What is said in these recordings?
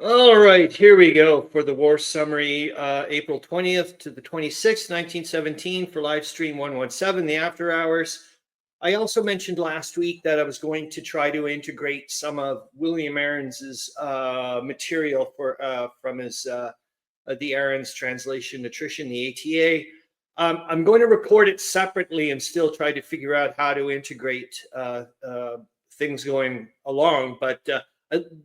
All right, here we go for the war summary, April 20th to the 26th, 1917 for LiveStream 117, the after hours. I also mentioned last week that I was going to try to integrate some of William Aarons's material from his the Aarons translation nutrition, the ATA. I'm going to record it separately and still try to figure out how to integrate things going along, but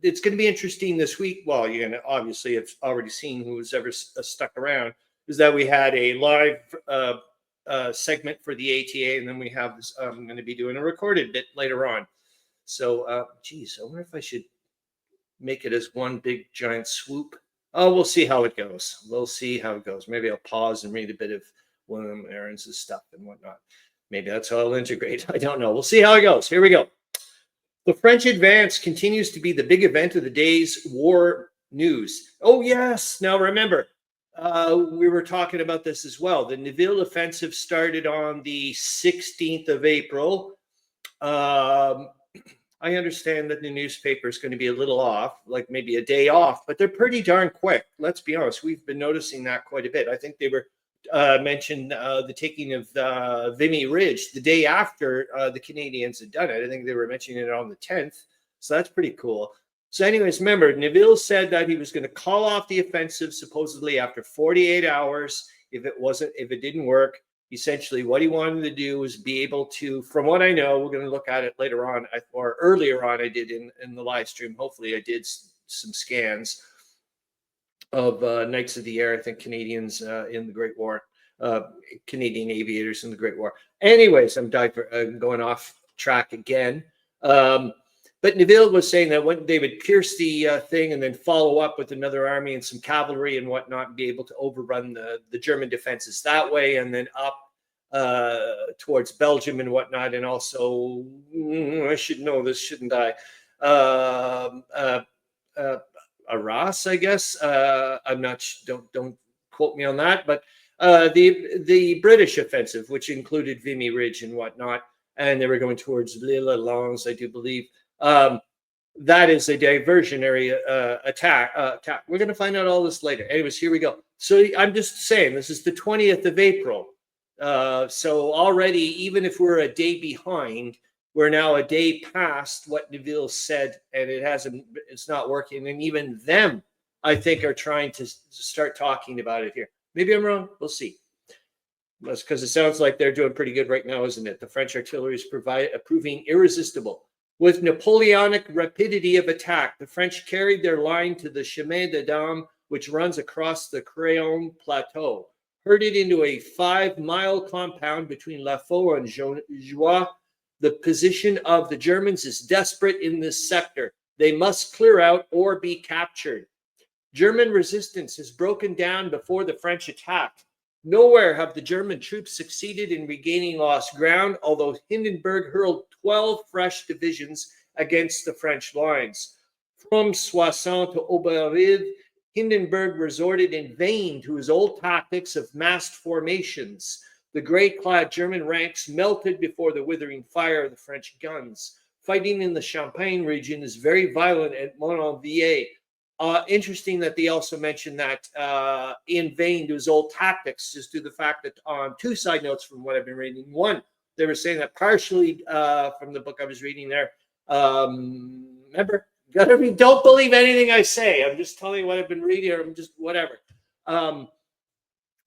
it's going to be interesting this week. Well, you're going to obviously have already seen who's ever stuck around, is that we had a live segment for the ATA, and then we have this. I'm going to be doing a recorded bit later on. So, geez, I wonder if I should make it as one big giant swoop. Oh, we'll see how it goes. We'll see how it goes. Maybe I'll pause and read a bit of William Aarons' stuff and whatnot. Maybe that's how I'll integrate. I don't know. We'll see how it goes. Here we go. The French advance continues to be the big event of the day's war news. Oh, yes. Now, remember, we were talking about this as well. The Nivelle offensive started on the 16th of April. I understand that the newspaper is going to be a little off, like maybe a day off, but they're pretty darn quick. Let's be honest. We've been noticing that quite a bit. I think they were mentioned the taking of Vimy Ridge the day after the Canadians had done it. I think they were mentioning it on the 10th. So that's pretty cool. So anyways, remember, Nivelle said that he was going to call off the offensive supposedly after 48 hours if it didn't work. Essentially, what he wanted to do was be able to, from what I know, we're going to look at it later on, or earlier on, I did in the live stream. Hopefully, I did some scans of Knights of the Air, I think Canadians in the Great War, Canadian aviators in the Great War. Anyways, I'm going off track again. But Nivelle was saying that when they would pierce the thing and then follow up with another army and some cavalry and whatnot, and be able to overrun the German defenses that way, and then up towards Belgium and whatnot. And also, I should know this, shouldn't I? Arras, I guess. I'm not. Don't quote me on that. But the British offensive, which included Vimy Ridge and whatnot, and they were going towards Lille-Lens, I do believe. That is a diversionary attack. We're going to find out all this later. Anyways, here we go. So I'm just saying, this is the 20th of April. So already, even if we're a day behind, we're now a day past what Nivelle said, and it's not working. And even them, I think, are trying to start talking about it here. Maybe I'm wrong. We'll see. That's because it sounds like they're doing pretty good right now, isn't it? The French artillery is proving irresistible. With Napoleonic rapidity of attack, the French carried their line to the Chemin des Dames, which runs across the Créon Plateau, herded into a 5-mile compound between La Faux and Joie. The position of the Germans is desperate in this sector. They must clear out or be captured. German resistance has broken down before the French attack. Nowhere have the German troops succeeded in regaining lost ground, although Hindenburg hurled 12 fresh divisions against the French lines. From Soissons to Aubervilliers, Hindenburg resorted in vain to his old tactics of massed formations. The gray-clad German ranks melted before the withering fire of the French guns. Fighting in the Champagne region is very violent at Mononviller. Interesting that they also mentioned that in vain to his old tactics, just due to the fact that on two side notes from what I've been reading. One, they were saying that partially from the book I was reading there. Remember, don't believe anything I say. I'm just telling you what I've been reading, or I'm just whatever.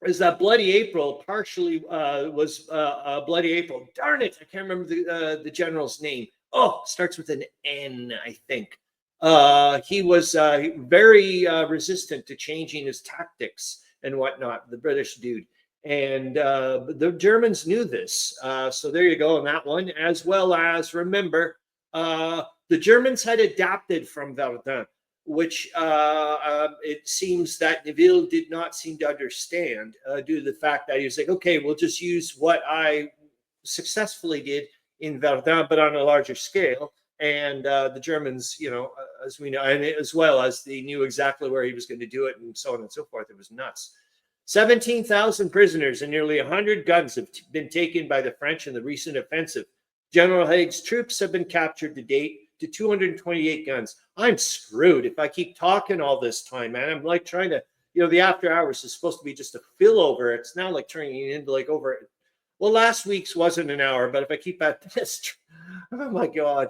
Is that Bloody April partially was Bloody April? Darn it, I can't remember the general's name. Oh, starts with an N, I think. He was very resistant to changing his tactics and whatnot, the British dude. And the Germans knew this. So there you go on that one. As well as, remember, the Germans had adapted from Verdun, which it seems that Nivelle did not seem to understand due to the fact that he was like, okay, we'll just use what I successfully did in Verdun, but on a larger scale. And the Germans, as we know, and as well as they knew exactly where he was going to do it and so on and so forth. It was nuts. 17,000 prisoners and nearly 100 guns have been taken by the French in the recent offensive. General Haig's troops have been captured to date. to 228 guns. I'm screwed if I keep talking all this time, man. I'm like trying to, the after hours is supposed to be just a fill over. It's now like turning into like over. Well, last week's wasn't an hour, but if I keep at this, oh my God.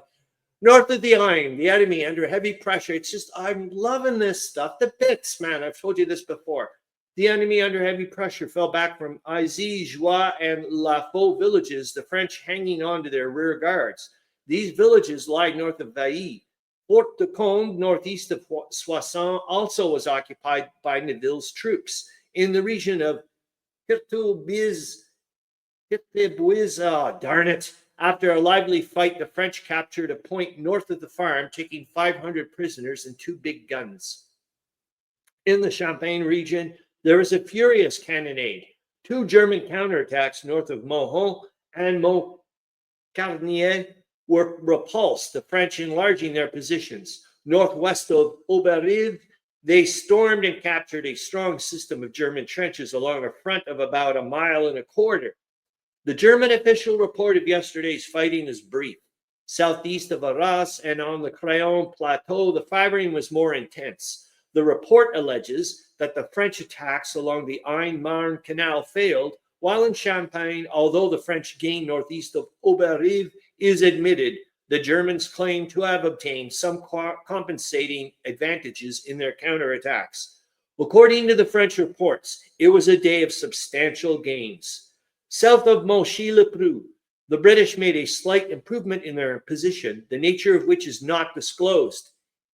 North of the Ain, the enemy under heavy pressure. It's just, I'm loving this stuff. The bits, man. I've told you this before. The enemy under heavy pressure fell back from Aizy, Joie, and La Faux villages, the French hanging on to their rear guards. These villages lie north of Vailly. Fort de Combe, northeast of Soissons, also was occupied by Neville's troops. In the region of Pirtoubiz, darn it. After a lively fight, the French captured a point north of the farm, taking 500 prisoners and 2 big guns. In the Champagne region, there was a furious cannonade. 2 German counterattacks north of Mohon and Montcarnier were repulsed, the French enlarging their positions. Northwest of Auberive, they stormed and captured a strong system of German trenches along a front of about 1.25 miles. The German official report of yesterday's fighting is brief. Southeast of Arras and on the Crayon Plateau, the firing was more intense. The report alleges that the French attacks along the Ain-Marne Canal failed, while in Champagne, although the French gained northeast of Auberive is admitted, the Germans claim to have obtained some compensating advantages in their counterattacks. According to the French reports, it was a day of substantial gains. South of Monchy-le-Preux, the British made a slight improvement in their position, the nature of which is not disclosed.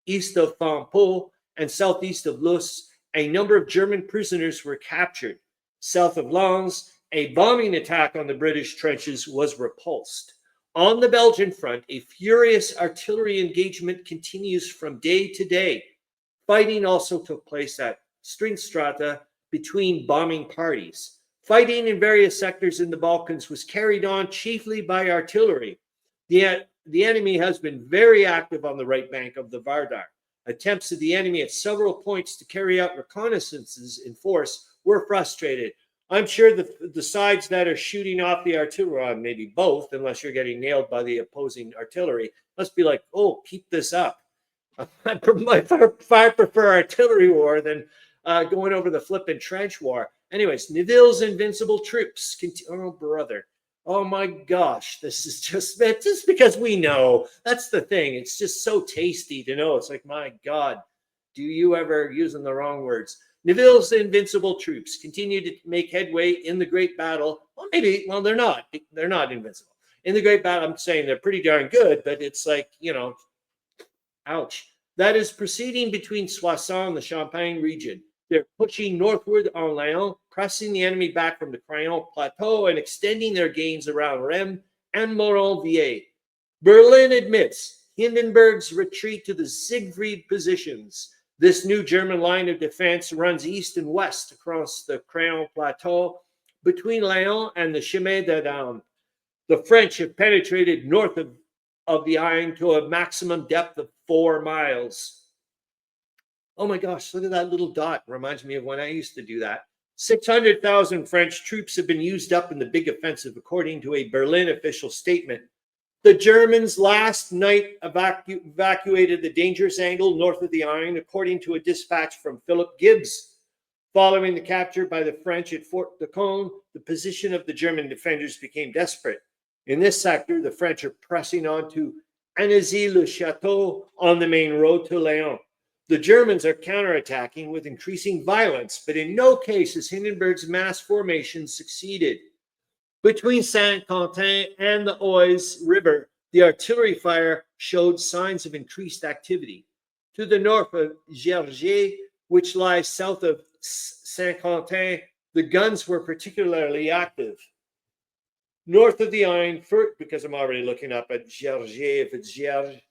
East of Fampoux and southeast of Luce, a number of German prisoners were captured. South of Lens, a bombing attack on the British trenches was repulsed. On the Belgian front, a furious artillery engagement continues from day to day. Fighting also took place at Stringstrata between bombing parties. Fighting in various sectors in the Balkans was carried on chiefly by artillery. The enemy has been very active on the right bank of the Vardar. Attempts of the enemy at several points to carry out reconnaissances in force were frustrated. I'm sure the sides that are shooting off the artillery, maybe both, unless you're getting nailed by the opposing artillery, must be like, oh, keep this up. I prefer artillery war than going over the flippin' trench war. Anyways, Neville's invincible troops. Oh, brother. Oh, my gosh. This is just because we know. That's the thing. It's just so tasty to know. It's like, my God, do you ever, using the wrong words. Neville's invincible troops continue to make headway in the great battle. Well, they're not. They're not invincible. In the great battle, I'm saying they're pretty darn good, but it's like, ouch. That is proceeding between Soissons and the Champagne region. They're pushing northward on Laon, pressing the enemy back from the Crayon Plateau and extending their gains around Rheims and Moronvillers. Berlin admits Hindenburg's retreat to the Siegfried positions. This new German line of defense runs east and west across the Crayon Plateau between Laon and the Chemin des Dames. The French have penetrated north of the Ain to a maximum depth of 4 miles. Oh my gosh, look at that little dot. Reminds me of when I used to do that. 600,000 French troops have been used up in the big offensive, according to a Berlin official statement. The Germans last night evacuated the dangerous angle north of the Ain, according to a dispatch from Philip Gibbs. Following the capture by the French at Fort de Combe, the position of the German defenders became desperate. In this sector, the French are pressing on to Annecy-le-Château on the main road to Laon. The Germans are counterattacking with increasing violence, but in no case has Hindenburg's mass formation succeeded. Between Saint-Quentin and the Oise River, the artillery fire showed signs of increased activity. To the north of Gergier, which lies south of Saint-Quentin, the guns were particularly active. North of the Ain, because I'm already looking up at Gergier, if it's Gerge,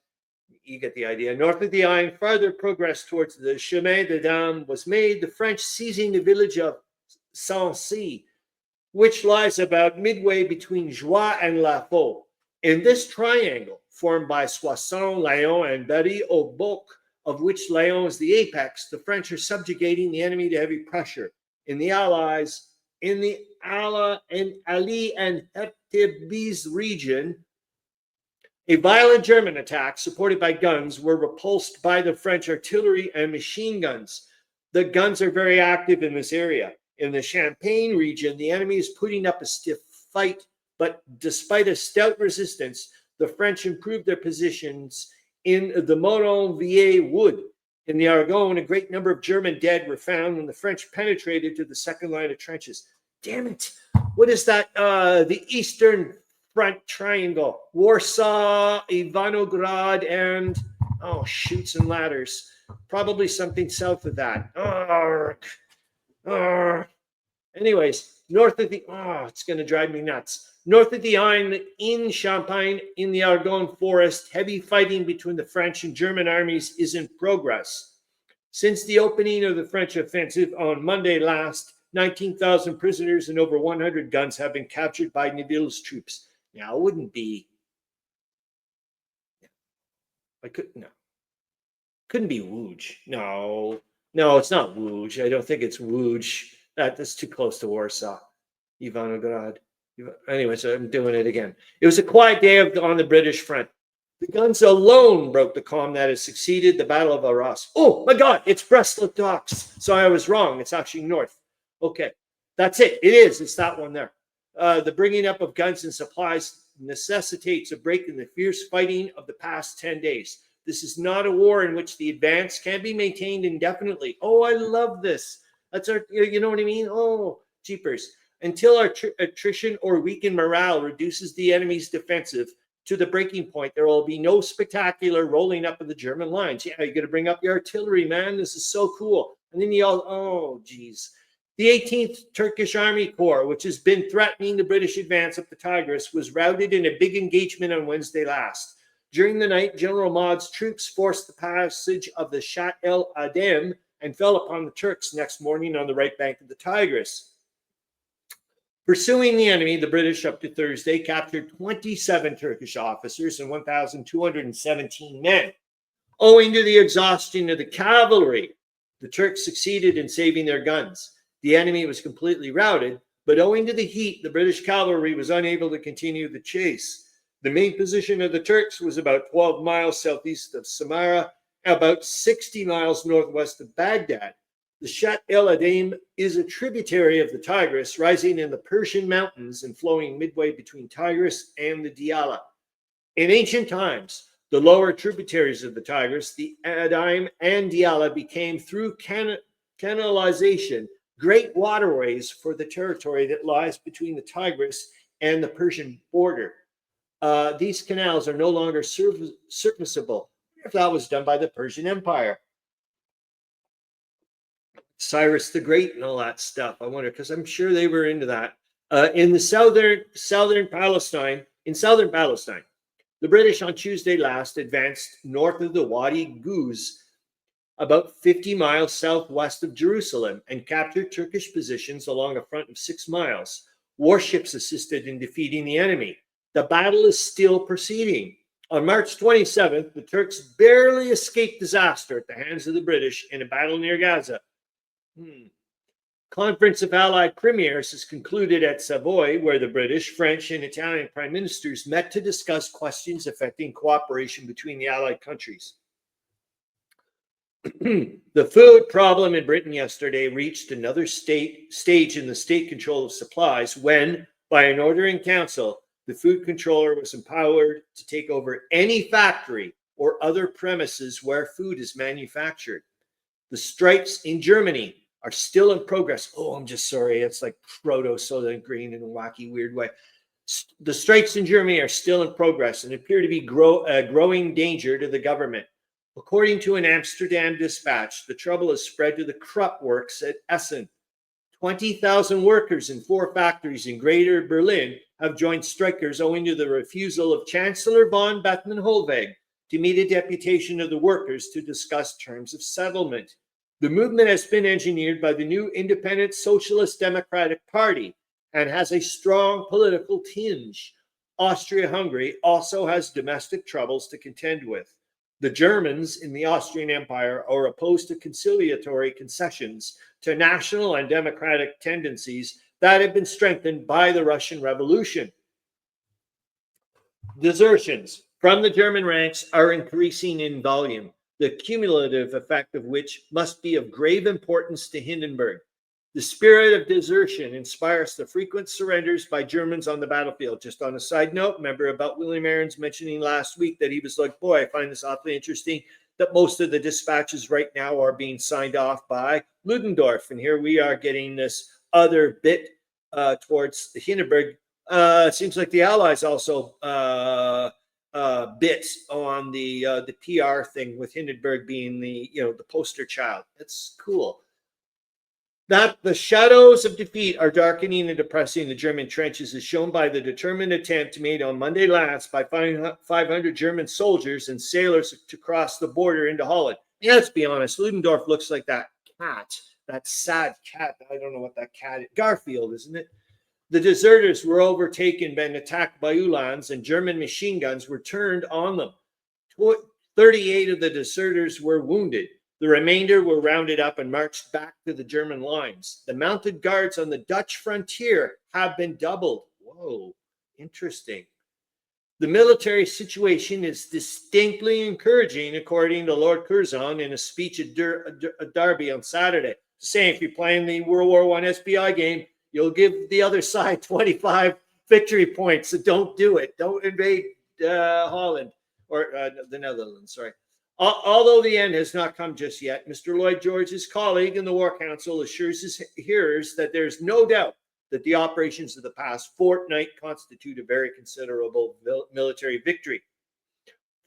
you get the idea. North of the Ain, further progress towards the Chemin des Dames was made, the French seizing the village of Sancy, which lies about midway between Joie and La Faux. In this triangle, formed by Soissons, Laon, and Berry-au-Boc, of which Laon is the apex, the French are subjugating the enemy to heavy pressure. In the Ali and Hertebise region, A violent German attack supported by guns were repulsed by the French artillery and machine guns. The guns are very active in this area. In the Champagne region, the enemy is putting up a stiff fight, but despite a stout resistance, the French improved their positions in the Moronville wood. In the Argonne, a great number of German dead were found when the French penetrated to the second line of trenches. Damn it. What is that? The Eastern Front Triangle. Warsaw, Ivanograd, and, oh, Chutes and Ladders. Probably something south of that. Anyways, north of the, it's going to drive me nuts. North of the Aisne, in Champagne, in the Argonne forest, heavy fighting between the French and German armies is in progress. Since the opening of the French offensive on Monday last, 19,000 prisoners and over 100 guns have been captured by Neville's troops. Now, it wouldn't be, couldn't be Łódź. No, it's not Łódź. I don't think it's Łódź. That's too close to Warsaw. Ivanograd. Anyways, I'm doing it again. It was a quiet day on the British front. The guns alone broke the calm that has succeeded the Battle of Arras. Oh my God, it's Brest Docks. So I was wrong. It's actually north. Okay, that's it. It's that one there. The bringing up of guns and supplies necessitates a break in the fierce fighting of the past 10 days. This is not a war in which the advance can be maintained indefinitely. Oh, I love this. That's our, you know what I mean? Oh, jeepers. Until our attrition or weakened morale reduces the enemy's defensive to the breaking point, there will be no spectacular rolling up of the German lines. Yeah, you got to bring up your artillery, man. This is so cool. And then you all, oh, geez. The 18th Turkish Army Corps, which has been threatening the British advance up the Tigris, was routed in a big engagement on Wednesday last. During the night, General Maud's troops forced the passage of the Shat el Adem and fell upon the Turks next morning on the right bank of the Tigris. Pursuing the enemy, the British, up to Thursday, captured 27 Turkish officers and 1,217 men. Owing to the exhaustion of the cavalry, the Turks succeeded in saving their guns. The enemy was completely routed, but owing to the heat, the British cavalry was unable to continue the chase. The main position of the Turks was about 12 miles southeast of Samarra, about 60 miles northwest of Baghdad. The Shat el Adem is a tributary of the Tigris, rising in the Persian mountains and flowing midway between Tigris and the Diyala. In ancient times, the lower tributaries of the Tigris, the Adem and Diyala, became, through canalization, great waterways for the territory that lies between the Tigris and the Persian border. These canals are no longer serviceable. If that was done by the Persian Empire, Cyrus the Great and all that stuff. I wonder, because I'm sure they were into that. In the southern Palestine, the British on Tuesday last advanced north of the Wadi Guz, about 50 miles southwest of Jerusalem, and captured Turkish positions along a front of 6 miles. Warships assisted in defeating the enemy. The battle is still proceeding. On March 27th, the Turks barely escaped disaster at the hands of the British in a battle near Gaza. Conference of Allied Premiers is concluded at Savoy, where the British, French, and Italian prime ministers met to discuss questions affecting cooperation between the Allied countries. The food problem in Britain yesterday reached another stage in the state control of supplies when, by an order in council, the food controller was empowered to take over any factory or other premises where food is manufactured. The strikes in Germany are still in progress. Oh, I'm just sorry. It's like proto-Soylent Green in a wacky, weird way. The strikes in Germany are still in progress and appear to be a growing danger to the government. According to an Amsterdam dispatch, the trouble has spread to the Krupp works at Essen. 20,000 workers in 4 factories in Greater Berlin have joined strikers owing to the refusal of Chancellor von Bethmann-Hollweg to meet a deputation of the workers to discuss terms of settlement. The movement has been engineered by the new Independent Socialist Democratic Party and has a strong political tinge. Austria-Hungary also has domestic troubles to contend with. The Germans in the Austrian Empire are opposed to conciliatory concessions to national and democratic tendencies that have been strengthened by the Russian Revolution. Desertions. from the German ranks are increasing in volume, the cumulative effect of which must be of grave importance to Hindenburg. The spirit of desertion inspires the frequent surrenders by Germans on the battlefield. Just on a side note, remember about William Aarons mentioning last week that he was like, boy, I find this awfully interesting that most of the dispatches right now are being signed off by Ludendorff. And here we are getting this other bit towards the Hindenburg. It seems like the Allies also bits on the PR thing with Hindenburg being the poster child. It's cool. That the shadows of defeat are darkening and depressing the German trenches is shown by the determined attempt made on Monday last by 500 German soldiers and sailors to cross the border into Holland. And let's be honest, Ludendorff looks like that cat, that sad cat. I don't know what that cat is. Garfield, isn't it? The deserters were overtaken and attacked by Uhlans, and German machine guns were turned on them. 38 of the deserters were wounded. The remainder were rounded up and marched back to the German lines. The mounted guards on the Dutch frontier have been doubled. Whoa, interesting. The military situation is distinctly encouraging, according to Lord Curzon in a speech at Derby on Saturday. Saying if you're playing the World War I SBI game, you'll give the other side 25 victory points. So don't do it. Don't invade Holland or the Netherlands, sorry. Although the end has not come just yet, Mr. Lloyd George, his colleague in the War Council, assures his hearers that there's no doubt that the operations of the past fortnight constitute a very considerable military victory.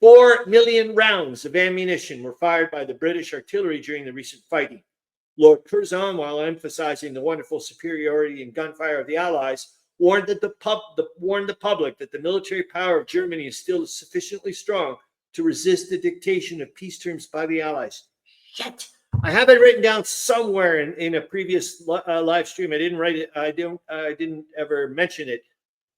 4 million rounds of ammunition were fired by the British artillery during the recent fighting. Lord Curzon, while emphasizing the wonderful superiority in gunfire of the Allies, warned the public that the military power of Germany is still sufficiently strong to resist the dictation of peace terms by the Allies. Shit! I have it written down somewhere in a previous live stream. I didn't write it. I didn't ever mention it.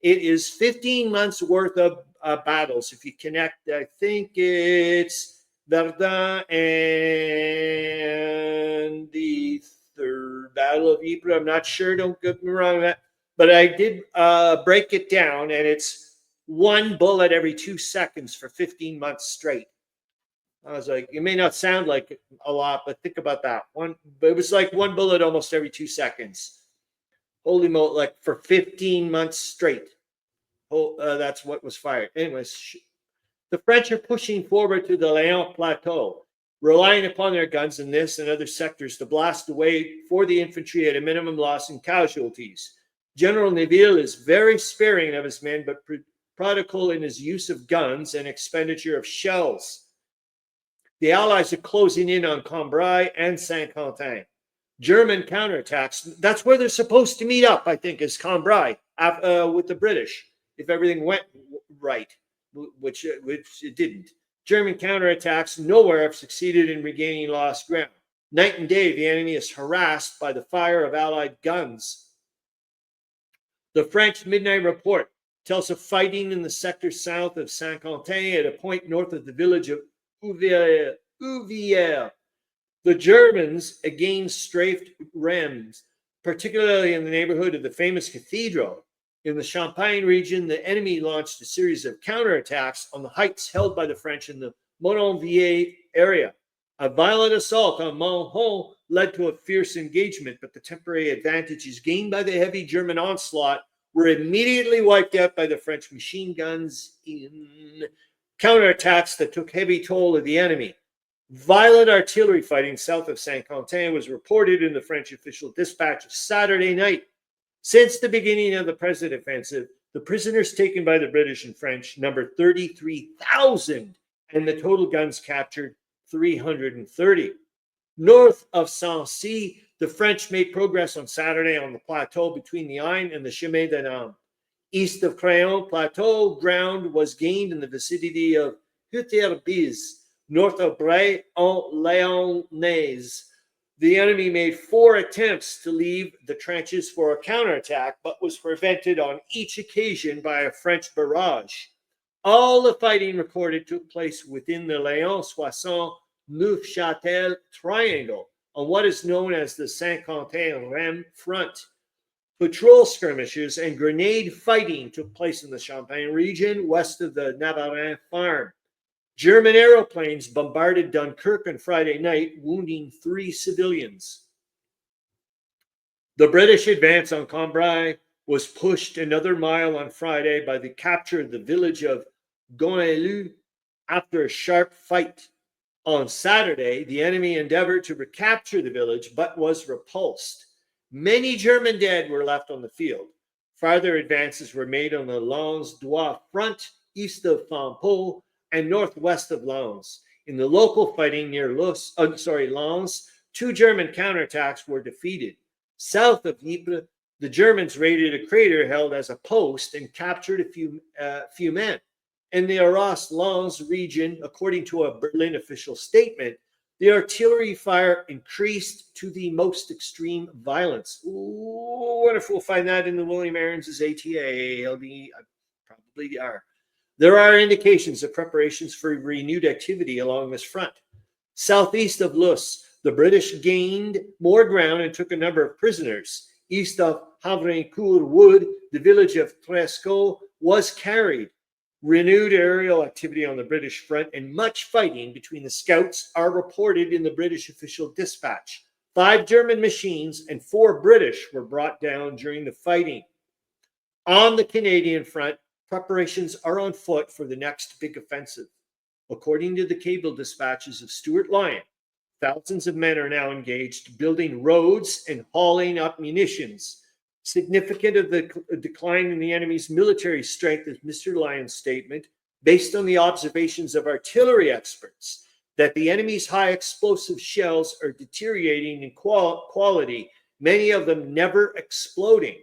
It is 15 months worth of battles. If you connect, I think it's Verdun and the Third Battle of Ypres. I'm not sure. Don't get me wrong on that. But I did break it down, and it's one bullet every 2 seconds for 15 months straight. I was like, it may not sound like a lot, but think about that. But it was like one bullet almost every 2 seconds. Holy moly, like for 15 months straight. That's what was fired. Anyways, the French are pushing forward to the Léon Plateau, relying upon their guns in this and other sectors to blast away for the infantry at a minimum loss in casualties. General Neville is very sparing of his men, but prodigal in his use of guns and expenditure of shells. The Allies are closing in on Cambrai and Saint-Quentin. German counterattacks, that's where they're supposed to meet up, I think, is Cambrai with the British, if everything went right, which it didn't. German counterattacks nowhere have succeeded in regaining lost ground. Night and day, the enemy is harassed by the fire of Allied guns. The French Midnight Report tells of fighting in the sector south of Saint-Quentin at a point north of the village of Uvière. The Germans again strafed Reims, particularly in the neighborhood of the famous cathedral. In the Champagne region, the enemy launched a series of counterattacks on the heights held by the French in the Mononville area. A violent assault on Monthon led to a fierce engagement, but the temporary advantages gained by the heavy German onslaught were immediately wiped out by the French machine guns in counterattacks that took heavy toll of the enemy. Violent artillery fighting south of Saint-Quentin was reported in the French official dispatch Saturday night. Since the beginning of the present offensive, the prisoners taken by the British and French numbered 33,000, and the total guns captured 330. North of Sancy, the French made progress on Saturday on the plateau between the Aisne and the Chemin des Dames. East of Craon, plateau ground was gained in the vicinity of Hutterbise, north of Bray-en-Lyonnaise. The enemy made 4 attempts to leave the trenches for a counterattack, but was prevented on each occasion by a French barrage. All the fighting recorded took place within the Léon-Soissons-Neufchâtel triangle on what is known as the Saint-Quentin-Reims front. Patrol skirmishes and grenade fighting took place in the Champagne region west of the Navarin farm. German aeroplanes bombarded Dunkirk on Friday night, wounding 3 civilians. The British advance on Cambrai was pushed another mile on Friday by the capture of the village of Gonelu after a sharp fight. On Saturday, the enemy endeavored to recapture the village but was repulsed. Many German dead were left on the field. Farther advances were made on the Lens-Douai front, east of Fampoux and northwest of Lens. In the local fighting near Lens, 2 German counterattacks were defeated. South of Ypres, the Germans raided a crater held as a post and captured a few men. In the Arras-Lens region, according to a Berlin official statement, the artillery fire increased to the most extreme violence. Ooh, what if we'll find that in the William Aarons' ATA? Probably are. There are indications of preparations for renewed activity along this front. Southeast of Luce, the British gained more ground and took a number of prisoners. East of Havrincourt Wood, the village of Tresco was carried. Renewed aerial activity on the British front and much fighting between the scouts are reported in the British official dispatch. 5 German machines and 4 British were brought down during the fighting. On the Canadian front, preparations are on foot for the next big offensive. According to the cable dispatches of Stuart Lyon, thousands of men are now engaged building roads and hauling up munitions. Significant of the decline in the enemy's military strength is Mr. Lyon's statement, based on the observations of artillery experts, that the enemy's high explosive shells are deteriorating in quality, many of them never exploding.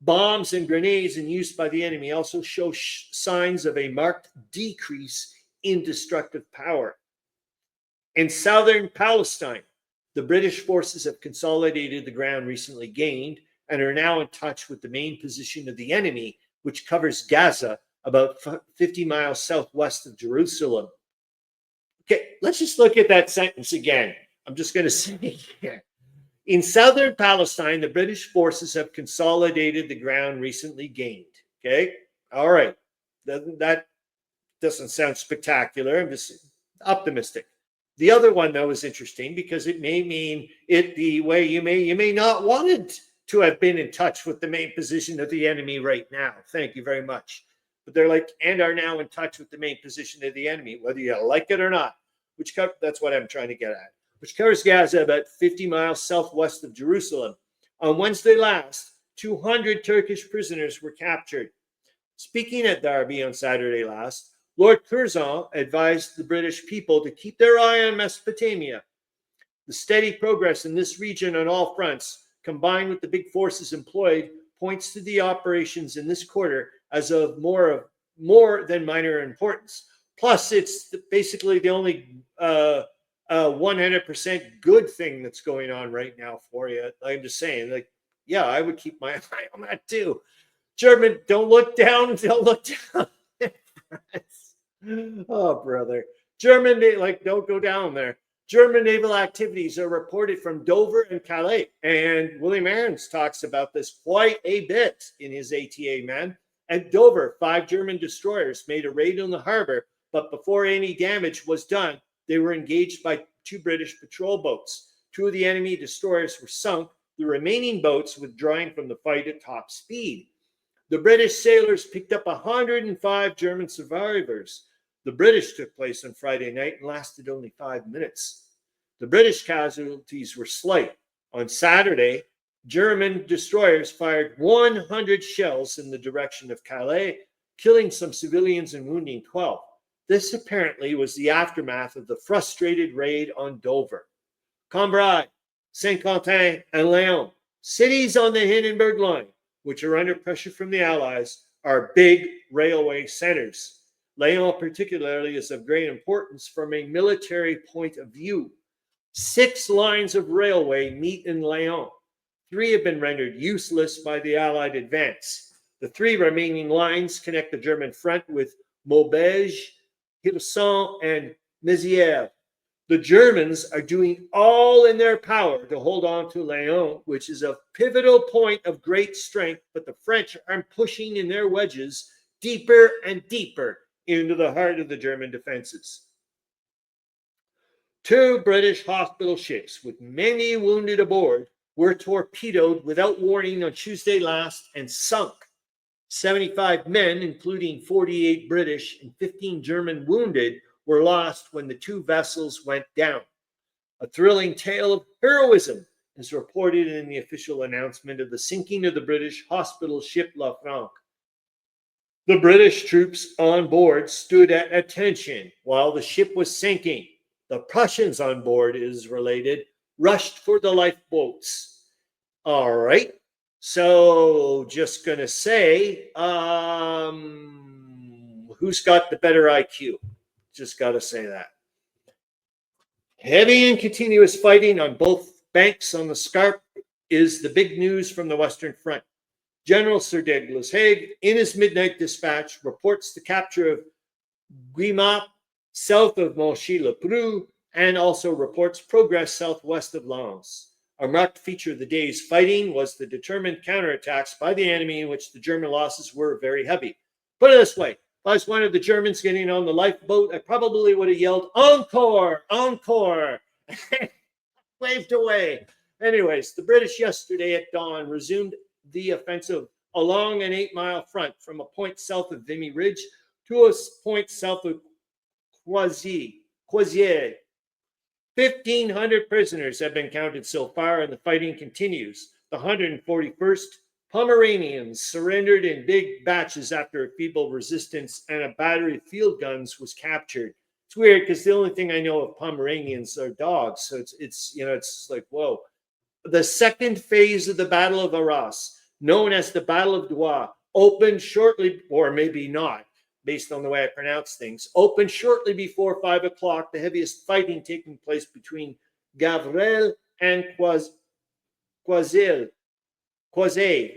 Bombs and grenades in use by the enemy also show signs of a marked decrease in destructive power. In southern Palestine, the British forces have consolidated the ground recently gained and are now in touch with the main position of the enemy, which covers Gaza, about 50 miles southwest of Jerusalem. Okay, let's just look at that sentence again. I'm just going to say here. In southern Palestine, the British forces have consolidated the ground recently gained. Okay, all right. That doesn't sound spectacular. I'm just optimistic. The other one, though, is interesting because it may mean it the way you may not want it to have been in touch with the main position of the enemy right now. Thank you very much. But they're like, and are now in touch with the main position of the enemy, whether you like it or not, that's what I'm trying to get at, which covers Gaza about 50 miles southwest of Jerusalem. On Wednesday last, 200 Turkish prisoners were captured. Speaking at Derby on Saturday last, Lord Curzon advised the British people to keep their eye on Mesopotamia. The steady progress in this region on all fronts, combined with the big forces employed, points to the operations in this quarter as of more than minor importance. Plus, it's basically the only 100% good thing that's going on right now for you. I'm just saying, like, yeah, I would keep my eye on that too. German, don't look down. Don't look down. Oh, brother. German, don't go down there. German naval activities are reported from Dover and Calais. And William Aarons talks about this quite a bit in his ATA, man. At Dover, 5 German destroyers made a raid on the harbor, but before any damage was done, they were engaged by 2 British patrol boats. 2 of the enemy destroyers were sunk, the remaining boats withdrawing from the fight at top speed. The British sailors picked up 105 German survivors. The British took place on Friday night and lasted only 5 minutes. The British casualties were slight. On Saturday, German destroyers fired 100 shells in the direction of Calais, killing some civilians and wounding 12. This apparently was the aftermath of the frustrated raid on Dover. Cambrai, Saint-Quentin, and Lyon, cities on the Hindenburg Line, which are under pressure from the Allies, are big railway centers. Lyon particularly is of great importance from a military point of view. 6 lines of railway meet in Lyon. 3 have been rendered useless by the Allied advance. The 3 remaining lines connect the German front with Maubeuge, Hirson, and Mézières. The Germans are doing all in their power to hold on to Lyon, which is a pivotal point of great strength, but the French are pushing in their wedges deeper and deeper into the heart of the German defenses. Two British hospital ships with many wounded aboard were torpedoed without warning on Tuesday last and sunk. 75 men, including 48 British and 15 German wounded, were lost when the two vessels went down. A thrilling tale of heroism is reported in the official announcement of the sinking of the British hospital ship La Franque. The British troops on board stood at attention while the ship was sinking. The Prussians on board, is related, rushed for the lifeboats. All right. So just going to say, who's got the better IQ? Just got to say that. Heavy and continuous fighting on both banks on the Scarpe is the big news from the Western Front. General Sir Douglas Haig, in his midnight dispatch, reports the capture of Guillemot, south of Monchy-le-Preux, and also reports progress southwest of Lens. A marked feature of the day's fighting was the determined counterattacks by the enemy, in which the German losses were very heavy. Put it this way, if I was one of the Germans getting on the lifeboat, I probably would have yelled, "Encore! Encore!" waved away. Anyways, the British yesterday at dawn resumed the offensive along an 8-mile front from a point south of Vimy Ridge to a point south of Croisier. 1,500 prisoners have been counted so far, and the fighting continues. The 141st Pomeranians surrendered in big batches after a feeble resistance, and a battery of field guns was captured. It's weird because the only thing I know of Pomeranians are dogs, so it's like, whoa. The second phase of the Battle of Arras, known as the Battle of Douai, opened shortly, or maybe not, based on the way I pronounce things, opened shortly before 5 o'clock, the heaviest fighting taking place between Gavrelle and Croisier,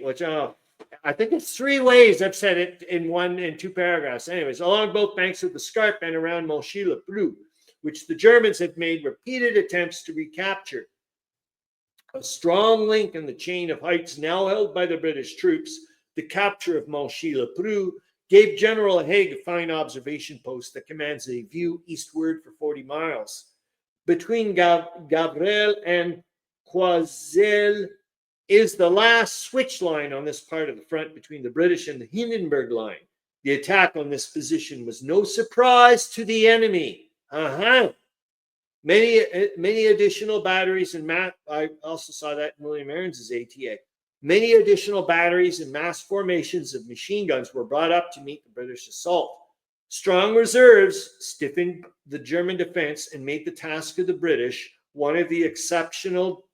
which I think it's 3 ways I've said it in 2 paragraphs. Anyways, along both banks of the Scarpe and around Monchy-le-Preux, which the Germans had made repeated attempts to recapture. A strong link in the chain of heights now held by the British troops, the capture of Monchy-le-Preux gave General Haig a fine observation post that commands a view eastward for 40 miles. Between Gavrelle and Croisier is the last switch line on this part of the front between the British and the Hindenburg line. The attack on this position was no surprise to the enemy. Many additional batteries and I also saw that in William Aarons's ATA. Many additional batteries and mass formations of machine guns were brought up to meet the British assault. Strong reserves stiffened the German defense and made the task of the British one of the exceptional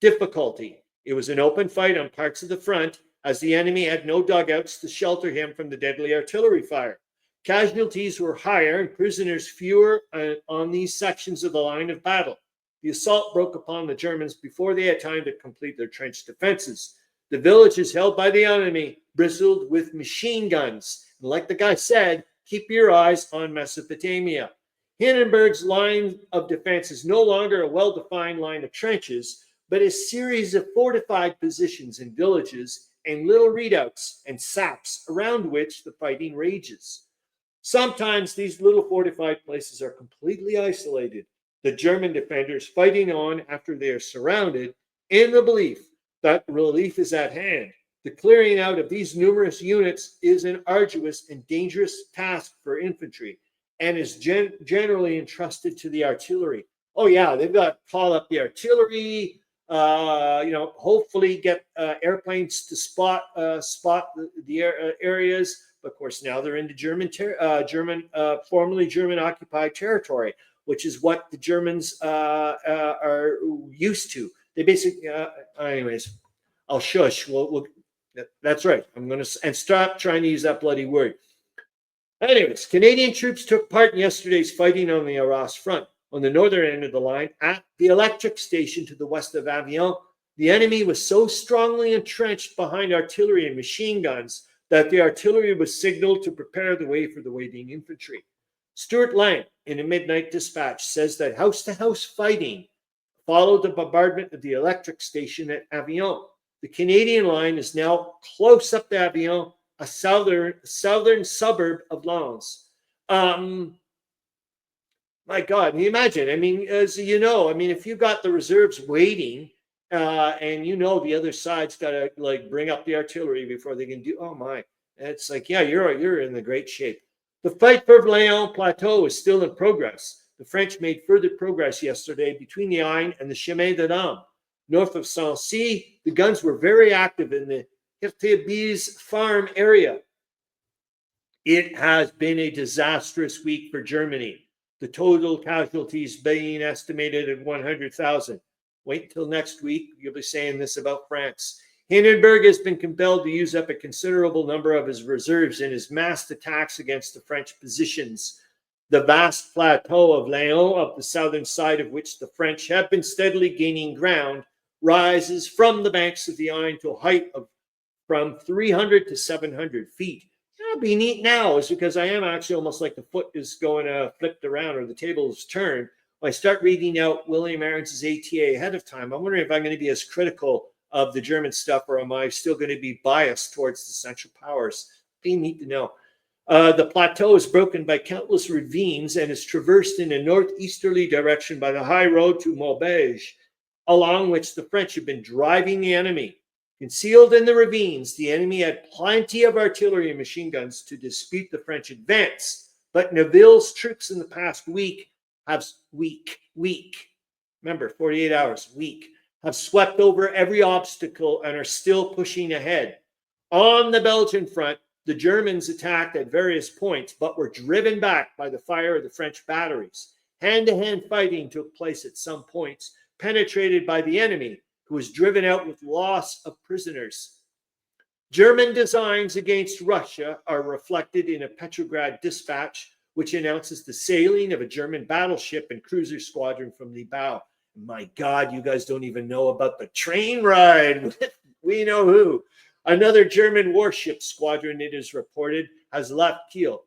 difficulty. It was an open fight on parts of the front, as the enemy had no dugouts to shelter him from the deadly artillery fire. Casualties were higher and prisoners fewer on these sections of the line of battle. The assault broke upon the Germans before they had time to complete their trench defenses. The villages held by the enemy bristled with machine guns. And like the guy said, keep your eyes on Mesopotamia. Hindenburg's line of defense is no longer a well-defined line of trenches, but a series of fortified positions in villages and little redoubts and saps around which the fighting rages. Sometimes these little fortified places are completely isolated, the German defenders fighting on after they are surrounded, in the belief that relief is at hand. The clearing out of these numerous units is an arduous and dangerous task for infantry, and is generally entrusted to the artillery. Oh yeah, they've got to call up the artillery, hopefully get airplanes to spot the areas. Of course, now they're into formerly German occupied territory, which is what the Germans are used to. They basically, anyways, I'll shush. That's right. I'm going to, and stop trying to use that bloody word. Anyways, Canadian troops took part in yesterday's fighting on the Arras front. On the northern end of the line, at the electric station to the west of Amiens, the enemy was so strongly entrenched behind artillery and machine guns that the artillery was signaled to prepare the way for the waiting infantry. Stuart Lang, in a midnight dispatch, says that house-to-house fighting followed the bombardment of the electric station at Avion. The Canadian line is now close up to Avion, a southern suburb of Lens. My God, can you imagine? I mean, as you know, I mean, if you got the reserves waiting, and you know the other side's got to like bring up the artillery before they can do. Oh my, it's like, yeah, you're in the great shape. The fight for Léon Plateau is still in progress. The French made further progress yesterday between the Aisne and the Chemin de Dame. North of Sancy, the guns were very active in the Hirtebise farm area. It has been a disastrous week for Germany. The total casualties being estimated at 100,000. Wait until next week. You'll be saying this about France. Hindenburg has been compelled to use up a considerable number of his reserves in his massed attacks against the French positions. The vast plateau of Léon, up the southern side of which the French have been steadily gaining ground, rises from the banks of the Aisne to a height of from 300 to 700 feet. It'll be neat now is because I am actually almost like the foot is going flipped around or the table is turned. When I start reading out William Aarons' ATA ahead of time, I'm wondering if I'm going to be as critical of the German stuff or am I still going to be biased towards the Central Powers? Be neat to know. The plateau is broken by countless ravines and is traversed in a northeasterly direction by the high road to Maubeuge, along which the French have been driving the enemy. Concealed in the ravines, the enemy had plenty of artillery and machine guns to dispute the French advance. But Neville's troops in the past week have remember, 48 hours, have swept over every obstacle and are still pushing ahead. On the Belgian front, the Germans attacked at various points, but were driven back by the fire of the French batteries. Hand-to-hand fighting took place at some points, penetrated by the enemy, who was driven out with loss of prisoners. German designs against Russia are reflected in a Petrograd dispatch, which announces the sailing of a German battleship and cruiser squadron from the bow. My God, you guys don't even know about the train ride with we know who. Another German warship squadron, it is reported, has left Kiel.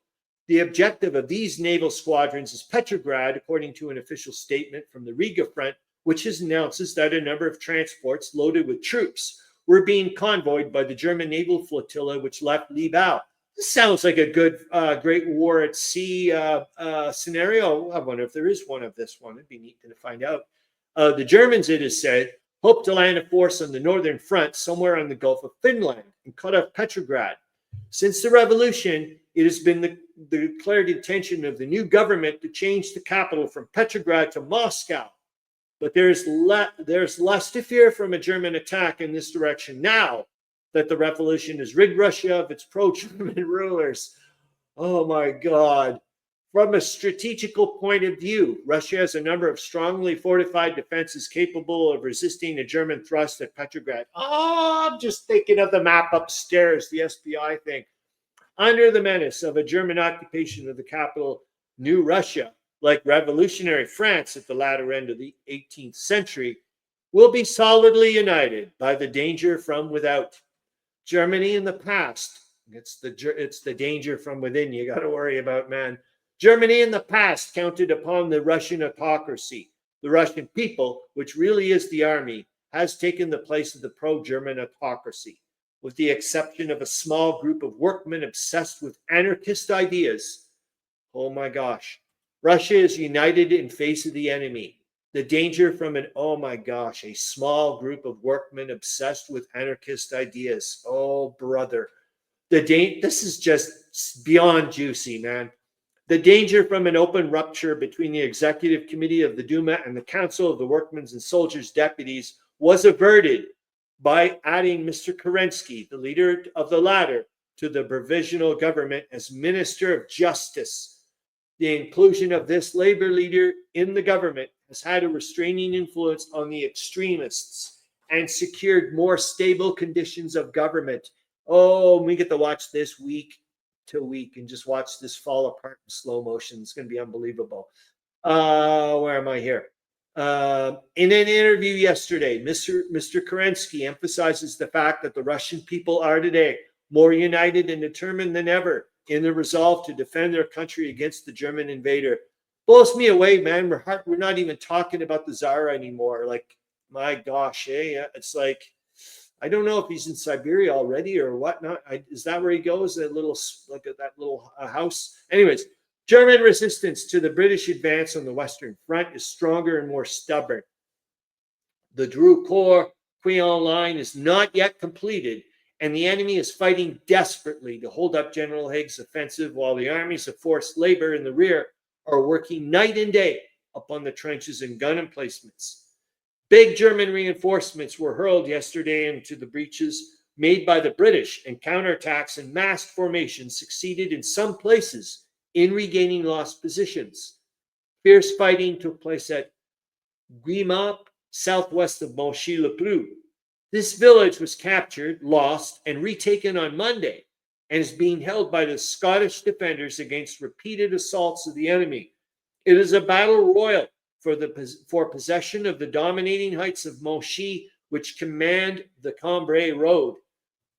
The objective of these naval squadrons is Petrograd, according to an official statement from the Riga front, which announces that a number of transports loaded with troops were being convoyed by the German naval flotilla, which left Libau. This sounds like a good Great War at Sea scenario. I wonder if there is one of this one. It'd be neat to find out. The Germans, it is said, hope to land a force on the northern front somewhere on the Gulf of Finland and cut off Petrograd. Since the revolution, it has been the declared intention of the new government to change the capital from Petrograd to Moscow. But there's less to fear from a German attack in this direction now that the revolution has rid Russia of its pro-German rulers. Oh my God. From a strategical point of view, Russia has a number of strongly fortified defenses capable of resisting a German thrust at Petrograd. Oh, I'm just thinking of the map upstairs, the SPI thing. Under the menace of a German occupation of the capital, New Russia, like revolutionary France at the latter end of the 18th century, will be solidly united by the danger from without. Germany in the past, it's the danger from within you got to worry about, man. Germany in the past counted upon the Russian autocracy. The Russian people, which really is the army, has taken the place of the pro-German autocracy, with the exception of a small group of workmen obsessed with anarchist ideas. Oh my gosh. Russia is united in face of the enemy. The danger from a small group of workmen obsessed with anarchist ideas. Oh, brother. This is just beyond juicy, man. The danger from an open rupture between the executive committee of the Duma and the Council of the Workmen's and Soldiers' Deputies was averted by adding Mr. Kerensky, the leader of the latter, to the provisional government as Minister of Justice. The inclusion of this labor leader in the government has had a restraining influence on the extremists and secured more stable conditions of government. Oh, we get to watch this week to week and just watch this fall apart in slow motion. It's going to be unbelievable. Where am I here? In an interview yesterday, Mr. Kerensky emphasizes the fact that the Russian people are today more united and determined than ever in their resolve to defend their country against the German invader. Blows me away, man. We're not even talking about the Tsar anymore. Like, my gosh, it's like, I don't know if he's in Siberia already or whatnot. Is that where he goes? That little, like that little house. Anyways, German resistance to the British advance on the Western Front is stronger and more stubborn. The Drucourt-Quéant line is not yet completed, and the enemy is fighting desperately to hold up General Haig's offensive, while the armies of forced labor in the rear are working night and day upon the trenches and gun emplacements. Big German reinforcements were hurled yesterday into the breaches made by the British, and counterattacks in massed formation succeeded in some places in regaining lost positions. Fierce fighting took place at Guimap, southwest of Monchy-le-Preux. This village was captured, lost, and retaken on Monday, and is being held by the Scottish defenders against repeated assaults of the enemy. It is a battle royal for possession of the dominating heights of Monchy, which command the Cambrai road.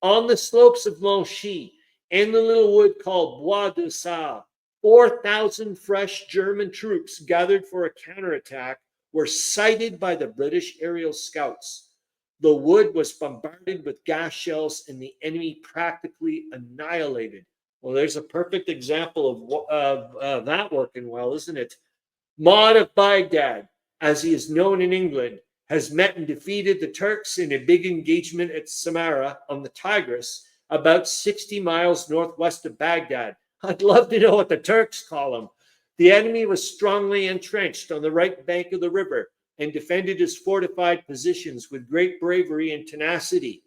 On the slopes of Monchy, in the little wood called Bois de Sable, 4,000 fresh German troops gathered for a counterattack were sighted by the British aerial scouts. The wood was bombarded with gas shells and the enemy practically annihilated. Well, there's a perfect example of that working well, isn't it? Maud of Baghdad, as he is known in England, has met and defeated the Turks in a big engagement at Samarra on the Tigris, about 60 miles northwest of Baghdad. I'd love to know what the Turks call him. The enemy was strongly entrenched on the right bank of the river and defended his fortified positions with great bravery and tenacity.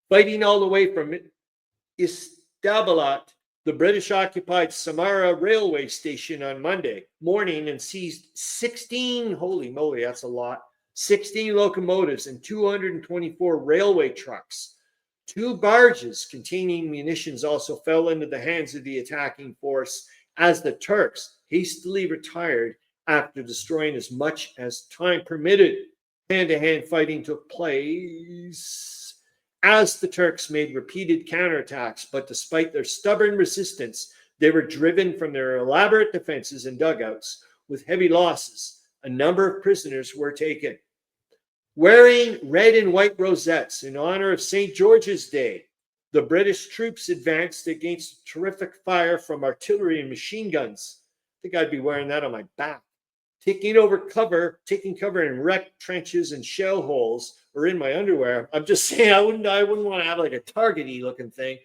Fighting all the way from Istabalat, the British occupied Samarra railway station on Monday morning and seized 16, holy moly, that's a lot, 16 locomotives and 224 railway trucks. 2 barges containing munitions also fell into the hands of the attacking force as the Turks hastily retired after destroying as much as time permitted. Hand-to-hand fighting took place as the Turks made repeated counterattacks, but despite their stubborn resistance, they were driven from their elaborate defenses and dugouts with heavy losses. A number of prisoners were taken. Wearing red and white rosettes in honor of St. George's Day, the British troops advanced against terrific fire from artillery and machine guns. I think I'd be wearing that on my back. Taking cover in wrecked trenches and shell holes, or in my underwear. I'm just saying, I wouldn't want to have like a target-y looking thing.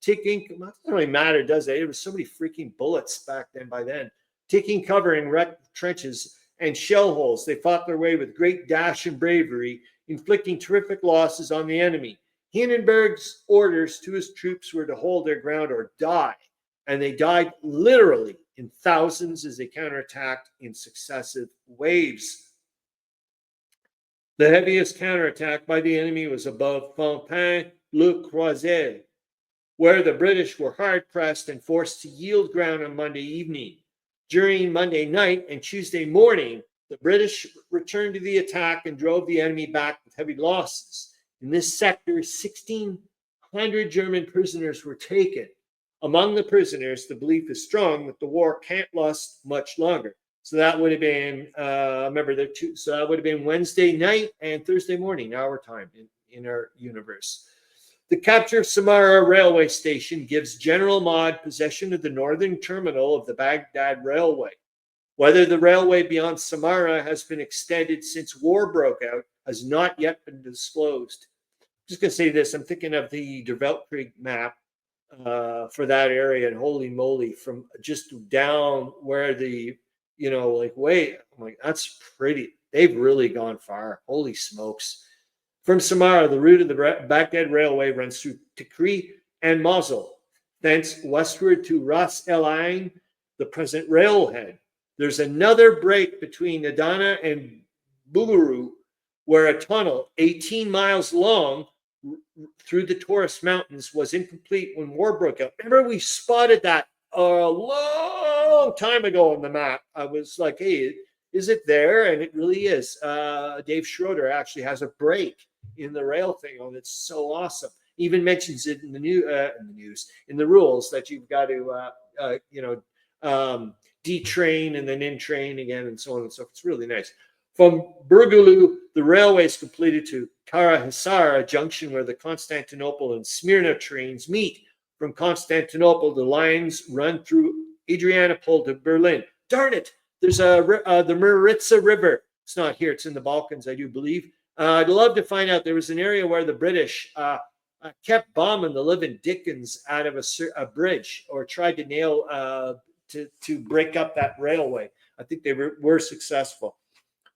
It doesn't really matter, does it? There was so many freaking bullets back then. By then, taking cover in wrecked trenches and shell holes, they fought their way with great dash and bravery, inflicting terrific losses on the enemy. Hindenburg's orders to his troops were to hold their ground or die, and they died literally in thousands as they counterattacked in successive waves. The heaviest counterattack by the enemy was above Fontaine-le-Croisier, where the British were hard-pressed and forced to yield ground on Monday evening. During Monday night and Tuesday morning, the British returned to the attack and drove the enemy back with heavy losses. In this sector, 1,600 German prisoners were taken. Among the prisoners, the belief is strong that the war can't last much longer. So that would have been, so that would have been Wednesday night and Thursday morning, our time in our universe. The capture of Samarra railway station gives General Maud possession of the northern terminal of the Baghdad Railway. Whether the railway beyond Samarra has been extended since war broke out has not yet been disclosed. I'm just going to say this. I'm thinking of the Developed Creek map for that area, and holy moly, from just down where the, that's pretty. They've really gone far. Holy smokes. From Samarra, the route of the Baghdad Railway runs through Tikrit and Mosul, thence westward to Ras El Ain, the present railhead. There's another break between Adana and Boulourou, where a tunnel 18 miles long through the Taurus Mountains was incomplete when war broke out. Remember, we spotted that a long time ago on the map. I was like, hey, is it there? And it really is. Dave Schroeder actually has a break in the rail thing. Oh, it's so awesome. Even mentions it in the news, in the rules, that you've got to, detrain and then entrain again, and so on and so forth. It's really nice. From Burgulu, the railway is completed to Karahisar, a junction where the Constantinople and Smyrna trains meet. From Constantinople, the lines run through Adrianople to Berlin. Darn it! There's the Maritsa River. It's not here. It's in the Balkans, I do believe. I'd love to find out. There was an area where the British kept bombing the living dickens out of a bridge, or tried to nail to break up that railway. I think they were successful.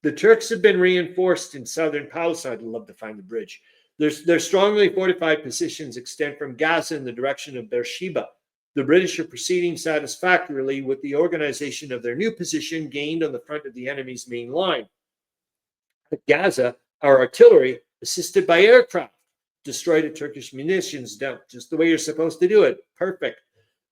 The Turks have been reinforced in southern Palestine. I'd love to find the bridge. Their strongly fortified positions extend from Gaza in the direction of Beersheba. The British are proceeding satisfactorily with the organization of their new position gained on the front of the enemy's main line. At Gaza, our artillery, assisted by aircraft, destroyed a Turkish munitions dump, just the way you're supposed to do it. Perfect.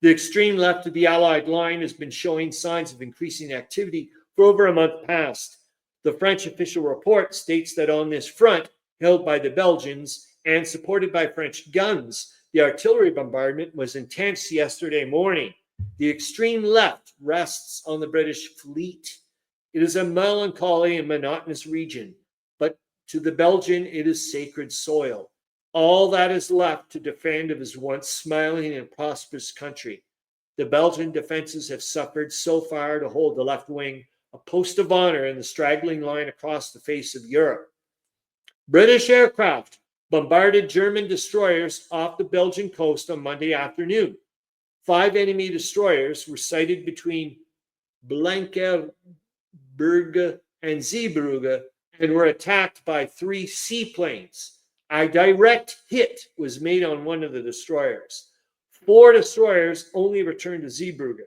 The extreme left of the Allied line has been showing signs of increasing activity for over a month past. The French official report states that on this front, held by the Belgians and supported by French guns, the artillery bombardment was intense yesterday morning. The extreme left rests on the British fleet. It is a melancholy and monotonous region, but to the Belgian it is sacred soil. All that is left to defend of his once smiling and prosperous country. The Belgian defenses have suffered so far to hold the left wing, a post of honor in the straggling line across the face of Europe. British aircraft bombarded German destroyers off the Belgian coast on Monday afternoon. 5 enemy destroyers were sighted between Blankenberge and Zeebrugge and were attacked by 3 seaplanes. A direct hit was made on one of the destroyers. 4 destroyers only returned to Zeebrugge.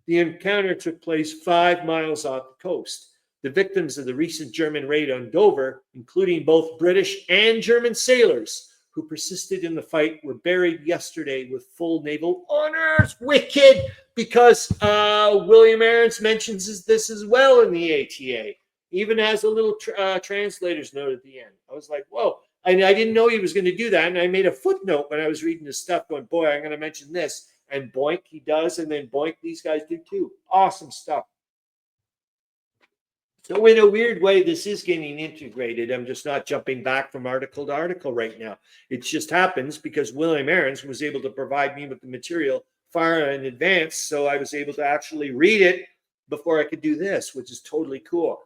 The encounter took place 5 miles off the coast. The victims of the recent German raid on Dover, including both British and German sailors who persisted in the fight, were buried yesterday with full naval honors. Wicked! Because William Aarons mentions this as well in the ATA. Even has a little translator's note at the end. I was like, whoa. And I didn't know he was going to do that. And I made a footnote when I was reading his stuff going, boy, I'm going to mention this. And boink, he does. And then boink, these guys do too. Awesome stuff. So in a weird way, this is getting integrated. I'm just not jumping back from article to article right now. It just happens because William Aarons was able to provide me with the material far in advance. So I was able to actually read it before I could do this, which is totally cool.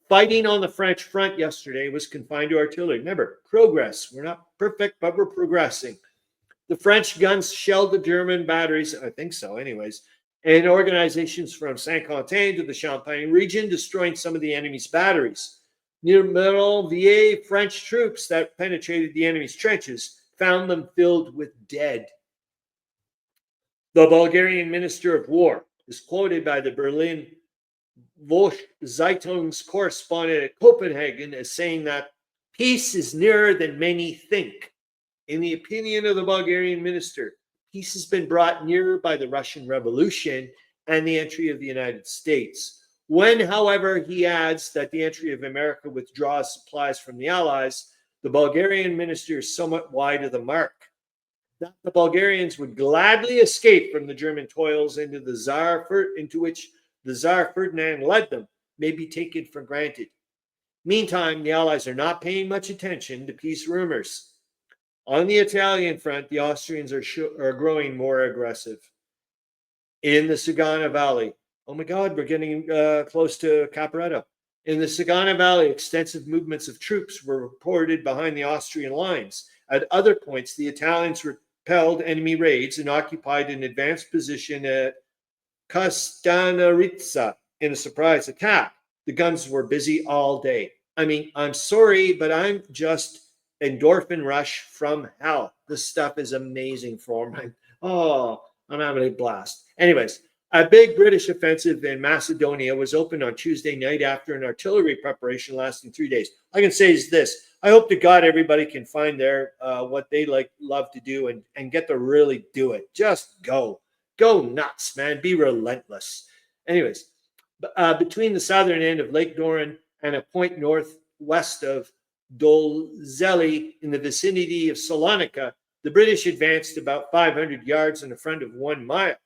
Fighting on the French front yesterday was confined to artillery. Remember, progress. We're not perfect, but we're progressing. The French guns shelled the German batteries, I think so anyways, and organizations from Saint-Quentin to the Champagne region, destroying some of the enemy's batteries. Near Maronville, French troops that penetrated the enemy's trenches found them filled with dead. The Bulgarian Minister of War is quoted by the Berlin Volkszeitungs correspondent at Copenhagen as saying that peace is nearer than many think. In the opinion of the Bulgarian minister, peace has been brought nearer by the Russian Revolution and the entry of the United States. When, however, he adds that the entry of America withdraws supplies from the Allies, the Bulgarian minister is somewhat wide of the mark. That the Bulgarians would gladly escape from the German toils into which the Tsar Ferdinand led them may be taken for granted. Meantime, the Allies are not paying much attention to peace rumors. On the Italian front, the Austrians are growing more aggressive. In the Sagana Valley, oh my God, we're getting close to Caporetto. In the Sagana Valley, extensive movements of troops were reported behind the Austrian lines. At other points, the Italians repelled enemy raids and occupied an advanced position at Castanarizza in a surprise attack. The guns were busy all day. I mean, I'm sorry, but I'm just endorphin rush from hell. This stuff is amazing for me. Oh, I'm having a blast. Anyways, a big British offensive in Macedonia was opened on Tuesday night after an artillery preparation lasting 3 days. I can say is this. I hope to God everybody can find their what they love to do and get to really do it. Just go. Go nuts, man. Be relentless. Anyways, between the southern end of Lake Doran and a point northwest of Dolzeli in the vicinity of Salonika, The British advanced about 500 yards in the front of 1 mile.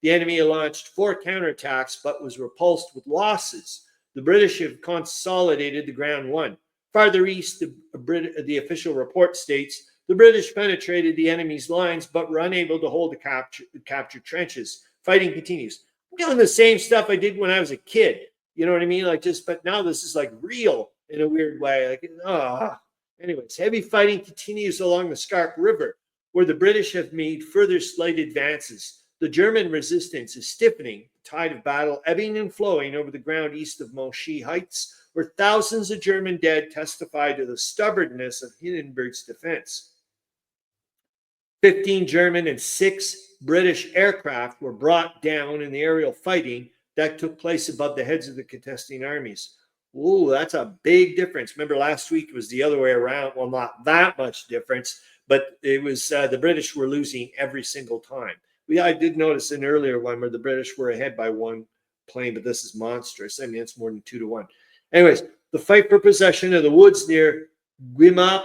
The enemy launched 4 counterattacks but was repulsed with losses. The British have consolidated the ground won. Farther east, the official report states, the British penetrated the enemy's lines but were unable to hold the captured trenches. Fighting continues. I'm doing the same stuff I did when I was a kid. You know what I mean? Like but now this is like real in a weird way. Anyways, heavy fighting continues along the Scarpe River, where the British have made further slight advances. The German resistance is stiffening, the tide of battle ebbing and flowing over the ground east of Monchy Heights, where thousands of German dead testify to the stubbornness of Hindenburg's defense. 15 German and 6 British aircraft were brought down in the aerial fighting that took place above the heads of the contesting armies. Ooh, that's a big difference. Remember last week it was the other way around. Well, not that much difference, but it was the British were losing every single time. I did notice an earlier one where the British were ahead by 1 plane, but this is monstrous. I mean, it's more than 2 to 1. Anyways, the fight for possession of the woods near Guimap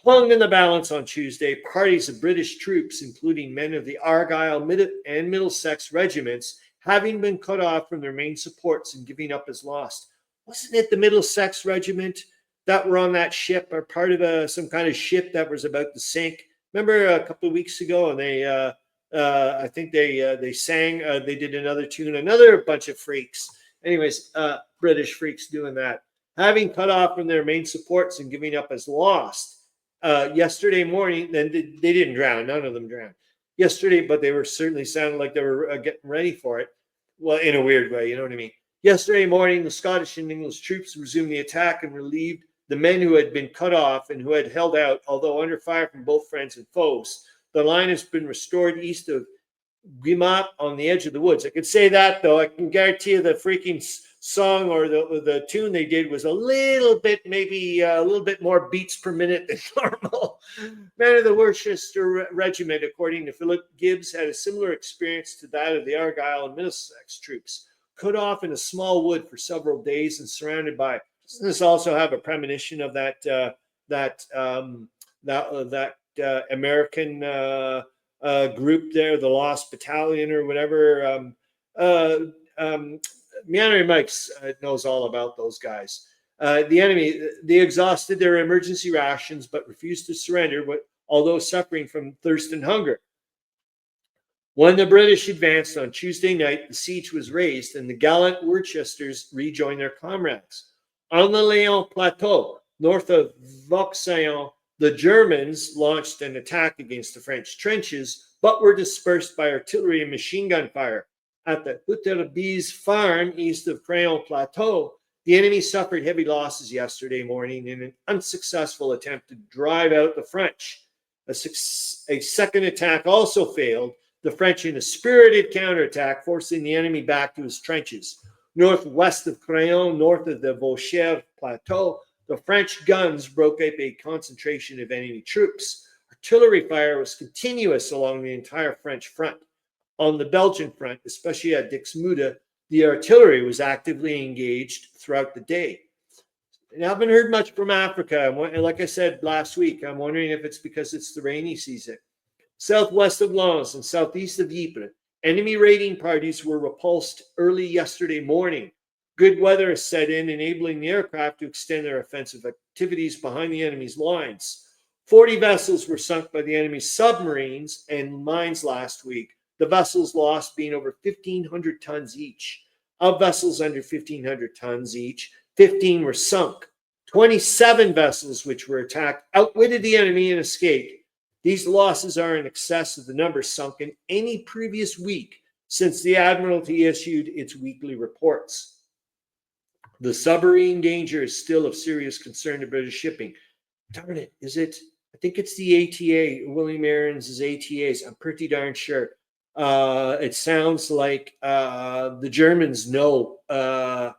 hung in the balance on Tuesday. Parties of British troops, including men of the Argyll and Middlesex regiments, having been cut off from their main supports and giving up as lost. Wasn't it the Middlesex regiment that were on that ship, or part of some kind of ship that was about to sink? Remember a couple of weeks ago, and they, I think they sang, they did another tune, another bunch of freaks. Anyways, British freaks doing that. Having cut off from their main supports and giving up as lost. Yesterday morning, then they didn't drown. None of them drowned yesterday, but they were certainly sounding like they were getting ready for it. Well, in a weird way, you know what I mean? Yesterday morning, the Scottish and English troops resumed the attack and relieved the men who had been cut off and who had held out, although under fire from both friends and foes. The line has been restored east of Guimap on the edge of the woods. I could say that, though. I can guarantee you the freaking song or the tune they did was a little bit, maybe a little bit more beats per minute than normal. Men of the Worcester Regiment, according to Philip Gibbs, had a similar experience to that of the Argyll and Middlesex troops. Cut off in a small wood for several days and surrounded by. Doesn't this also have a premonition of that American group there, the Lost Battalion or whatever? Meandering Mike's knows all about those guys. The enemy, they exhausted their emergency rations but refused to surrender, although suffering from thirst and hunger. When the British advanced on Tuesday night, the siege was raised and the gallant Worcesters rejoined their comrades. On the Léon Plateau, north of Vauxhall, the Germans launched an attack against the French trenches, but were dispersed by artillery and machine gun fire. At the Hutterbise farm east of Crayon Plateau, the enemy suffered heavy losses yesterday morning in an unsuccessful attempt to drive out the French. A second attack also failed, the French in a spirited counterattack, forcing the enemy back to his trenches. Northwest of Crayon, north of the Vauxhall Plateau, the French guns broke up a concentration of enemy troops. Artillery fire was continuous along the entire French front. On the Belgian front, especially at Dixmude, the artillery was actively engaged throughout the day. And I haven't heard much from Africa. Like I said last week, I'm wondering if it's because it's the rainy season. Southwest of Lens and southeast of Ypres, enemy raiding parties were repulsed early yesterday morning. Good weather has set in, enabling the aircraft to extend their offensive activities behind the enemy's lines. 40 vessels were sunk by the enemy's submarines and mines last week. The vessels lost being over 1,500 tons each. Of vessels under 1,500 tons each, 15 were sunk. 27 vessels which were attacked outwitted the enemy and escaped. These losses are in excess of the number sunk in any previous week since the Admiralty issued its weekly reports. The submarine danger is still of serious concern to British shipping. Darn it, is it? I think it's the ATA, William Aarons' ATAs. I'm pretty darn sure. It sounds like the Germans know, are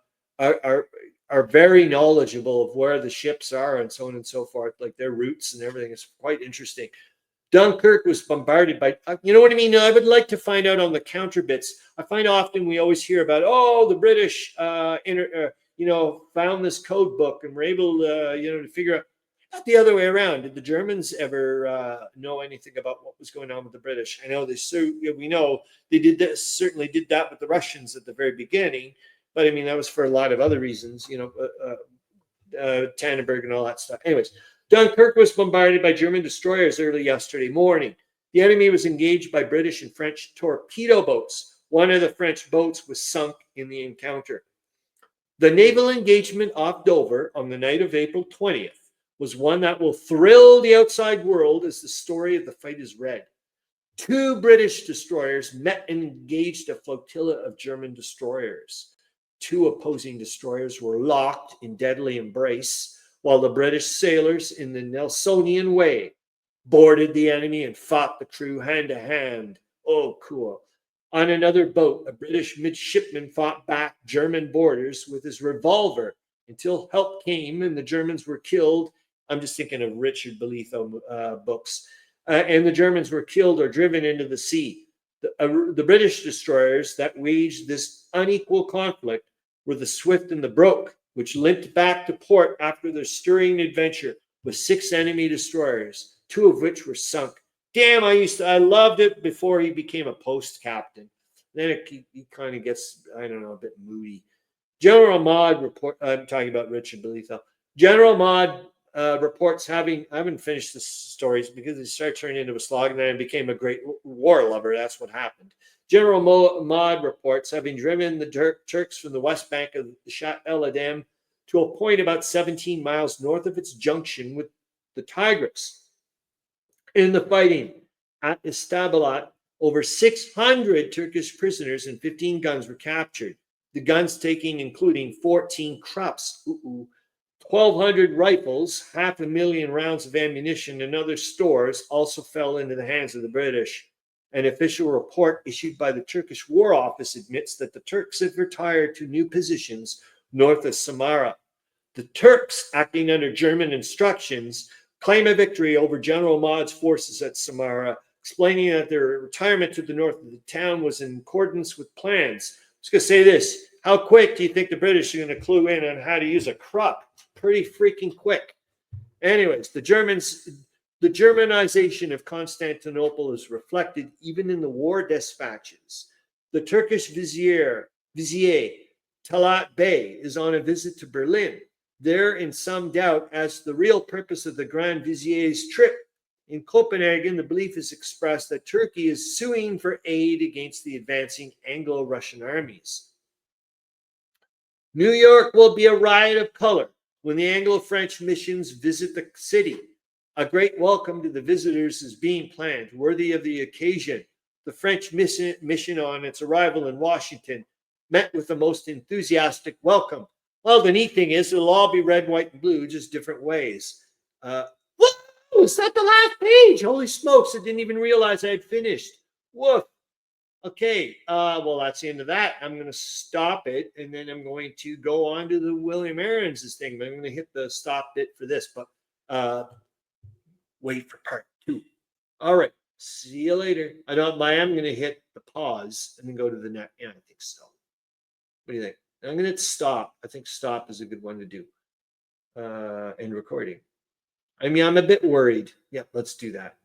very knowledgeable of where the ships are and so on and so forth, like their routes and everything. It's quite interesting. Dunkirk was bombarded by, you know what I mean? I would like to find out on the counter bits. I find often we always hear about, the British, found this code book and were able, to figure out. Not the other way around. Did the Germans ever know anything about what was going on with the British? I know we know they did this, certainly did that with the Russians at the very beginning, but I mean that was for a lot of other reasons, Tannenberg and all that stuff. Anyways, Dunkirk was bombarded by German destroyers early yesterday morning. The enemy was engaged by British and French torpedo boats. One of the French boats was sunk in the encounter. The naval engagement off Dover on the night of April 20th was one that will thrill the outside world as the story of the fight is read. 2 British destroyers met and engaged a flotilla of German destroyers. 2 opposing destroyers were locked in deadly embrace, while the British sailors in the Nelsonian way boarded the enemy and fought the crew hand to hand. Oh, cool. On another boat, a British midshipman fought back German boarders with his revolver until help came and the Germans were killed. I'm just thinking of Richard Belitho books. And the Germans were killed or driven into the sea. The British destroyers that waged this unequal conflict were the Swift and the Broke, which limped back to port after their stirring adventure with 6 enemy destroyers, 2 of which were sunk. Damn, I loved it before he became a post captain. Then he kind of gets, I don't know, a bit moody. General Maud report. I'm talking about Richard Belitho. General Maud reports I haven't finished the stories because it started turning into a slog, and then I became a great war lover. That's what happened. General Maud reports having driven the Turks from the west bank of the Shat El Adem to a point about 17 miles north of its junction with the Tigris. In the fighting at Istabalat, over 600 Turkish prisoners and 15 guns were captured. The guns taking including 14 Krupps, 1,200 rifles, 500,000 rounds of ammunition, and other stores also fell into the hands of the British. An official report issued by the Turkish War Office admits that the Turks have retired to new positions north of Samarra. The Turks, acting under German instructions, claim a victory over General Maud's forces at Samarra, explaining that their retirement to the north of the town was in accordance with plans. I was going to say this. How quick do you think the British are going to clue in on how to use a Krupp? Pretty freaking quick. Anyways, the Germanization of Constantinople is reflected even in the war dispatches. The Turkish vizier, Talat Bey, is on a visit to Berlin. They're in some doubt as to the real purpose of the Grand Vizier's trip. In Copenhagen, the belief is expressed that Turkey is suing for aid against the advancing Anglo-Russian armies. New York will be a riot of color when the Anglo-French missions visit the city. A great welcome to the visitors is being planned, worthy of the occasion. The French mission on its arrival in Washington met with the most enthusiastic welcome. Well, the neat thing is it'll all be red, white, and blue, just different ways. Whoa, is that the last page? Holy smokes, I didn't even realize I had finished. Woof. Okay, well, that's the end of that. I'm going to stop it, and then I'm going to go on to the William Aarons' thing. But I'm going to hit the stop bit for this, but wait for part 2. All right, see you later. I am going to hit the pause and then go to the next. Yeah, I think so. What do you think? I'm going to hit stop. I think stop is a good one to do in recording. I mean, I'm a bit worried. Yeah, let's do that.